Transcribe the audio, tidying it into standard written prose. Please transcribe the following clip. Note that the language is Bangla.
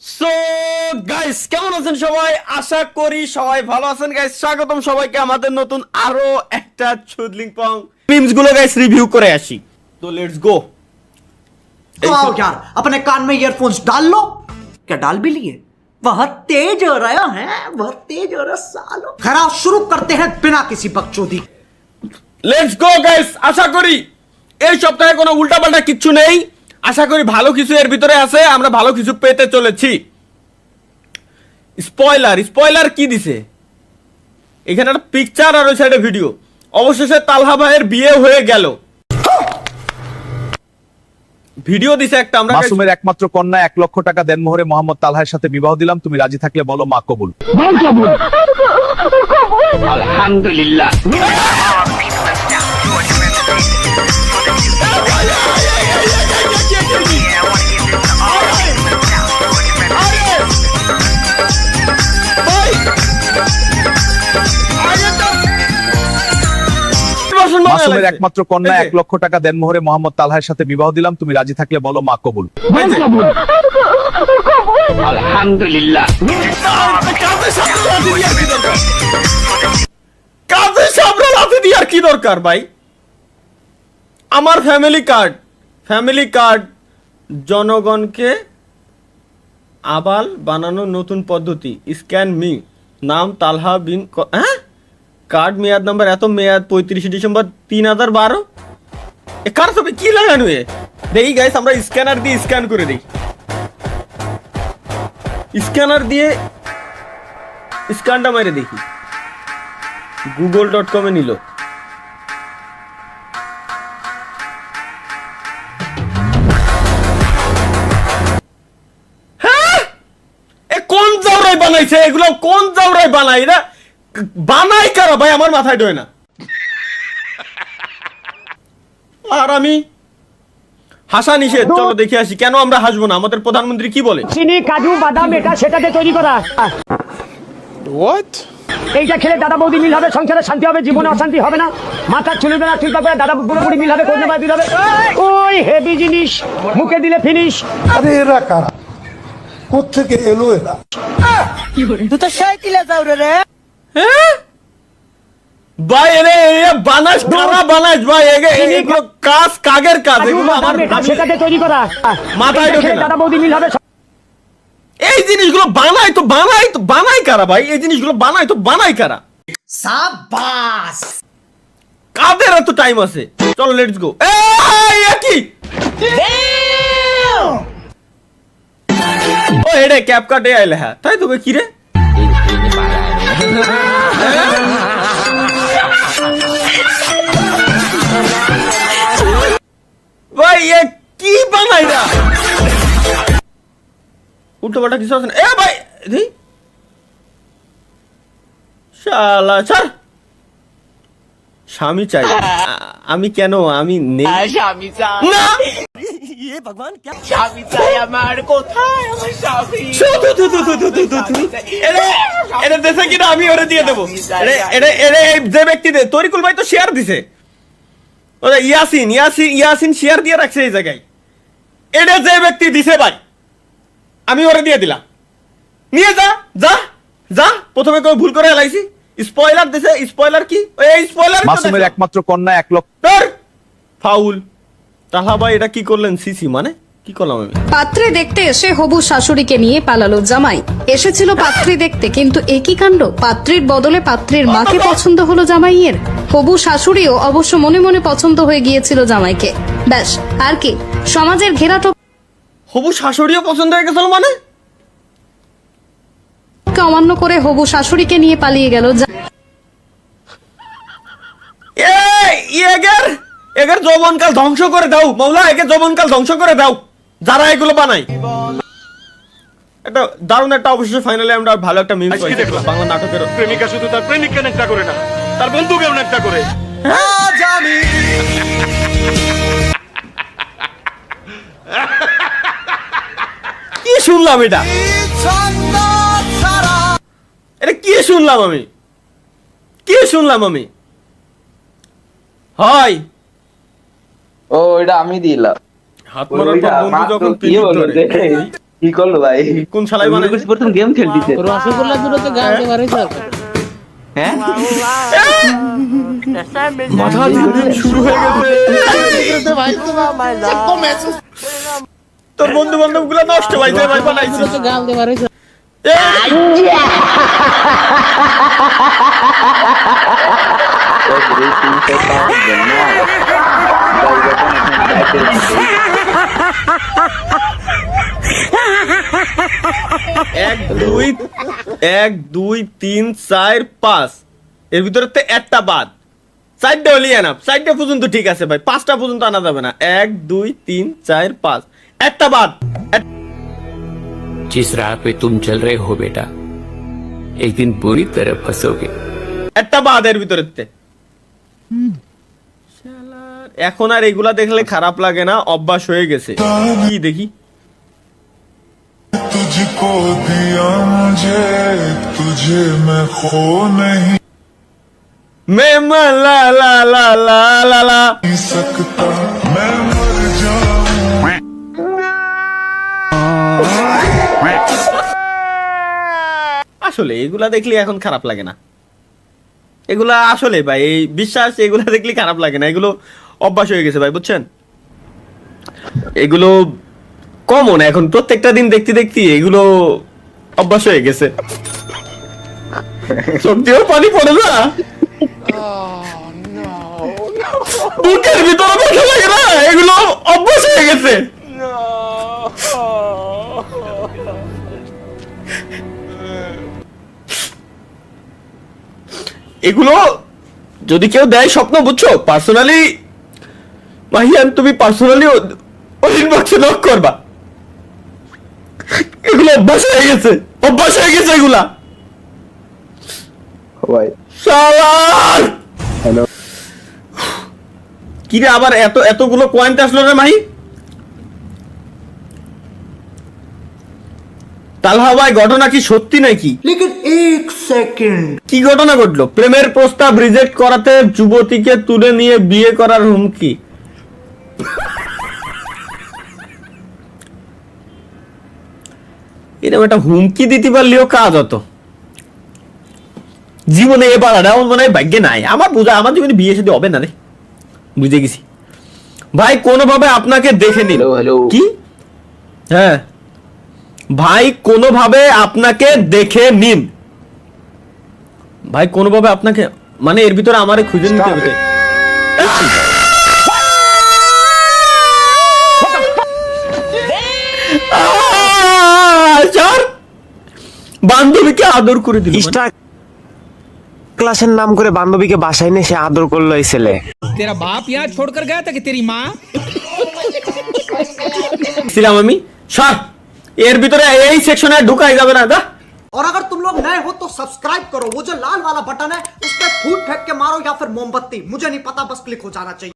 সো গাইস, কেমন আছেন সবাই? আশা করি সবাই ভালো আছেন গাইস। স্বাগতম সবাইকে আমাদের নতুন আরো একটা চুদলিং পং মিমস গুলো গাইস রিভিউ করে আসি। তো লেটস গো। तो आओ यार, अपने कान में ईयरफोन्स डाल लो। क्या डाल भी लिए? बहुत तेज हो रहा है, बहुत तेज हो रहा सालो। खैर, शुरू करते हैं बिना किसी बकचोदी। Let's go guys. আশা করি এই সপ্তাহে কোনো উল্টাপাল্টা কিচ্ছু নেই। আশা করি ভালো কিছু এর ভিতরে আছে, আমরা ভালো কিছু পেতে চলেছি। স্পয়লার কি দিছে? এখানে একটা পিকচার আর ওই সাইডে ভিডিও। অবশেষে তালহা ভাইয়ের বিয়ে হয়ে গেল। ভিডিও দিছে একটা। আমরা মাসুমের একমাত্র কন্যা 1 লক্ষ টাকা দেনমোহরে মোহাম্মদ তালহার সাথে বিবাহ দিলাম, তুমি রাজি থাকলে বলো মা কবুল। আলহামদুলিল্লাহ। মাসুমের একমাত্র কন্যা 1 লক্ষ টাকা দেনমোহরে মোহাম্মদ তালহার সাথে বিবাহ দিলাম, তুমি রাজি থাকলে বলো মা কবুল। আলহামদুলিল্লাহ। কাজে সামনে লাথি দিয়ার কি দরকার ভাই? আমার ফ্যামিলি কার্ড জনগণকে আবাল বানানোর নতুন পদ্ধতি। স্ক্যান মি, নাম তালহা বিন হ্যাঁ, কার্ড মেয়াদ নাম্বার এত, মেয়াদ 35 ডিসেম্বর 2012। এ কার ছবি কি লাগানো? দেখি গাইস, আমরা স্ক্যানার দিয়ে স্ক্যান করে দিই। স্ক্যানার দিয়ে স্ক্যানটা মেরে দেখি। google.com এ নিল। হ্যাঁ, এ কোন জাউরাই বানাইছে? এগুলো কোন জাউরাই বানাই? না বানাই কারা ভাই? আমার মাথায় ঢোয় না। আর আমি হাসা নিষেধ। চলো দেখে আসি কেন আমরা হাসবো না। আমাদের প্রধানমন্ত্রী কি বলে? চিনি, কাজু, বাদাম এটা সেটাতে তৈরি করা। এইটা খেলে দাদা বৌদি মিল হবে, সংসারে শান্তি হবে, জীবনে অশান্তি হবে না, মাথার চুল না ঠিক থাকবে, দাদা বুড়ো বুড়ি মিল হবে, কোন দিল হবে। ওই হেভি জিনিস মুখে দিলে ফিনিশ। আরে এরা কারা? কোত্থেকে এলো এরা? হ্যাঁ ভাই, এরে বানাস কারা বানাস ভাই? এগুলো কাজ কাগের কাজ। এগুলো আমার সেটাতে তৈরি করা। মাথায় ঢোকে না। দাদা বৌদি মিল হবে। এই জিনিসগুলো বানাই কারা ভাই? এই জিনিসগুলো বানাই কারা? शाबाश। কাদের এত টাইম আছে? চলো লেটস গো। কি ও এডে ক্যাপ কাটে আইলে। হ্যাঁ তাই তো। কি রে ভাই, এ কি বানাই না? উল্টো পাল্টা কিছু আছে না? এ ভাই দি শালা ছাড়। স্বামী চাই আমি কেন? আমি নেই স্বামী চাই না। স্বামী চাই আমার, কোথায় আমার স্বামী? এটা দেশে কিনা আমি ওরে দিয়ে দেবো। যে ব্যক্তি তরিকুল ভাই তো শেয়ার দিছে। ওরা ইয়াসিন শেয়ার দিয়ে রাখছে এই জায়গায়। এটা যে ব্যক্তি দিছে ভাই, আমি ওরে দিয়ে দিলাম। নিয়ে যা যা যা। প্রথমে কেউ ভুল করে এলাইছি। স্পয়লার দিছে। স্পয়লার কি? এই স্পয়লার মাসুমের একমাত্র কন্যা 1 লক্ষ। ফাউল। তাহা ভাই এটা কি করলেন? সিসি মানে কি করলাম আমি? পাত্রে দেখতে এসে হবু শাশুড়িকে নিয়ে পালালো জামাই। এসেছিল পাত্রী দেখতে, কিন্তু একই কাণ্ড, পাত্রীর বদলে পাত্রীর মাকে পছন্দ হলো জামাইয়ের। হবু শাশুড়িও অবশ্য মনে মনে পছন্দ হয়ে গিয়েছিল জামাইকে। ব্যাস আর কি, সমাজের ঘেরাটোপকে হবু শাশুড়িও পছন্দ হয়ে গেছিল মানে? অমান্য করে হবু শাশুড়িকে নিয়ে পালিয়ে গেল। এগের যৌবনকাল ধ্বংস করে দাও মৌলা। একে যৌবনকাল ধ্বংস করে দাও যারা এগুলো বানায়। একটা দারুণ একটা অবশ্যই ফাইনালি আমরা ভালো একটা মিম পাইছি বাংলা নাটকের। প্রেমিকা শুধু তার প্রেমিককে নেকটা করে না, তার বন্ধুকেও নেকটা করে। কি শুনলাম এটা? এটা কি শুনলাম আমি? হয় ও এটা আমি দিলাম। হাত মারার পর বন্ধু যখন পিঠে ধরে কি করলো ভাই? কোন শালাই মনে বানাইছে? করছি প্রথম গেম খেলতেছে। রসগোল্লা দুটোতে গালতে পারে হ্যাঁ মাথা ধরে শুরু হয়ে গেছে। তোর বন্ধু বান্ধব গুলা নষ্ট ভাই ভাই বানাইছিস। গালতে পারে এক দুই তিন চার পাঁচ, এর ভিতরে তো একটা বাদ। চারটা হলি এনাফ, চারটা পর্যন্ত ঠিক আছে ভাই, পাঁচটা পর্যন্ত আনা যাবে না। 1 2 3 4 5, একটা বাদ। जिस राह पे तुम चल रहे हो बेटा, एक दिन बुरी तरह फंसोगे। একটা বাদ এর ভিতরে। এখন আর এগুলা দেখলে খারাপ লাগে না, অভ্যাস হয়ে গেছে। কি দেখি? तुझको दिया मुझे, तुझे मैं खो नहीं मैं ला ला ला ला ला ला सकता, मैं मर जाऊं। আসলে এগুলা দেখলে এখন খারাপ লাগে না। এগুলা আসলে ভাই, এই বিশ্বাস, এগুলা দেখলে খারাপ লাগে না। এগুলো অভ্যাস হয়ে গেছে ভাই, বুঝছেন? এগুলো কমন এখন, প্রত্যেকটা দিন দেখতে দেখতে এগুলো অভ্যাস হয়ে গেছে। সত্যিও পানি পড়ে না, বুকের ভিতরে বসে লাগে না, এগুলো অভ্যাস হয়ে গেছে। এগুলো যদি কেউ দেয় স্বপ্ন, বুঝছো, পার্সোনালি মাহিয়ান, তুমি পার্সোনালি ইনবক্সে নক করবা। এগুলো অভ্যাস হয়ে গেছে, অভ্যাস হয়ে গেছে এগুলা। ভাই শালার হ্যালো, কি রে, আবার এতগুলো পয়েন্ট আসলো রে মাহি? তালহা ভাই, ঘটনা কি সত্যি নাকি? लेकिन एक सेकंड, কি ঘটনা ঘটলো? প্রেমের প্রস্তাব রিজেক্ট করাতে যুবতীকে তুলে নিয়ে বিয়ে করার হুমকি। এরকম একটা হুমকি দিতে পারলেও কাজ হতো। জীবনে এ পাড়াটা আমার মনে হয় ভাগ্যে নাই। আমার বোঝা, আমার জীবনে বিয়ে সাথে হবে না রে, বুঝে গেছি ভাই। কোনোভাবে আপনাকে দেখে নিন। হ্যালো। কি? হ্যাঁ ভাই, কোনোভাবে আপনাকে দেখে নিন। ভাই কোনোভাবে আপনাকে, মানে এর ভিতরে আমারে খুঁজে নিতে হবে। স্যার, বান্ধবীকে আদর করে দিল। স্টার ক্লাসের নাম করে বান্ধবীকে বাসায় এনে সে আদর করলো এই ছেলে। तेरा बाप यहाँ छोड़कर गया था कि तेरी माँ? ছিলাম আমি। স্যার, এর ভিতরে এই সেকশনে ঢুকাই যাবে না। और अगर तुम लोग नए हो तो सब्सक्राइब करो, वो जो लाल वाला बटन है उस पर फूट फेंक के मारो या फिर मोमबत्ती, मुझे नहीं पता, बस क्लिक हो जाना चाहिए।